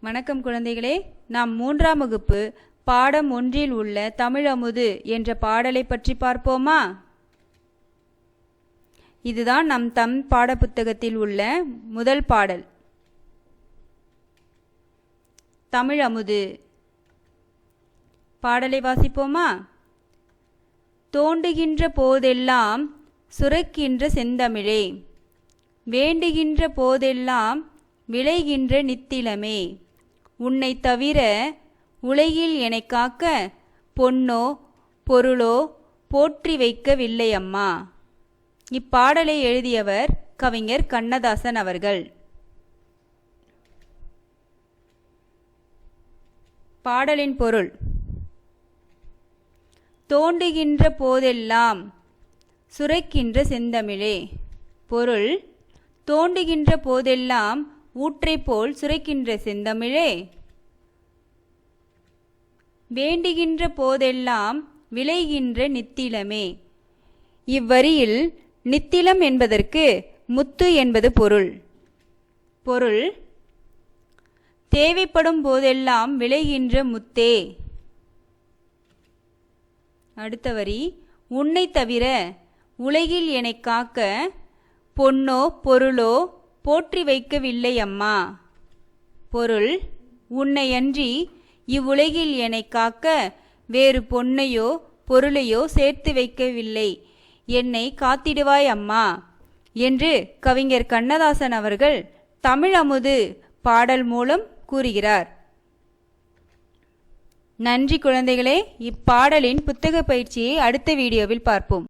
வணக்கம் குழந்தைகளே, நாம் 3ஆம் வகுப்பு பாடம் 1இல் உள்ள தமிழமுது என்ற பாடலை பற்றி பார்ப்போமா? இதுதான் நம் பாடப்புத்தகத்தில் உள்ள முதல் பாடல். தமிழமுது. பாடலை வாசிப்போமா? தோண்டுகின்ற போதெல்லாம் சுரக்கின்ற செந்தமிழே, வேண்டுகின்ற போதெல்லாம் விளைகின்ற நித்திலமே, உன்னை தவிர உலகில் என்னைக் காக்க பொன்னோ பொருளோ போற்றி வைக்கவில்லை அம்மா. இப்பாடலை எழுதியவர் கவிஞர் கண்ணதாசன் அவர்கள். பாடலின் பொருள்: தோண்டுகின்ற போதெல்லாம் சுரக்கின்ற செந்தமிழே. பொருள்: தோண்டுகின்ற போதெல்லாம் ஊற்றைப் போல் சுரக்கின்ற செந்தமிழே, வேண்டுகின்ற போதெல்லாம் விளைகின்ற நித்திலமே. இவ்வரியில் நித்திலம் என்பதற்கு முத்து என்பது பொருள். பொருள்: தேவைப்படும் போதெல்லாம் விளைகின்ற முத்தே. அடுத்த வரி: உன்னை தவிர உலகில் என்னைக் காக்க பொன்னோ பொருளோ போற்றி வைக்கவில்லை அம்மா. பொருள்: உன்னையன்றி இவ்வுலகில் என்னைக் காக்க வேறு பொன்னையோ பொருளையோ சேர்த்து வைக்கவில்லை, என்னை காத்திடுவாய் அம்மா என்று கவிஞர் கண்ணதாசன் அவர்கள் தமிழமுது பாடல் மூலம் கூறுகிறார். நன்றி குழந்தைகளே. இப்பாடலின் புத்தக பயிற்சியை அடுத்த வீடியோவில் பார்ப்போம்.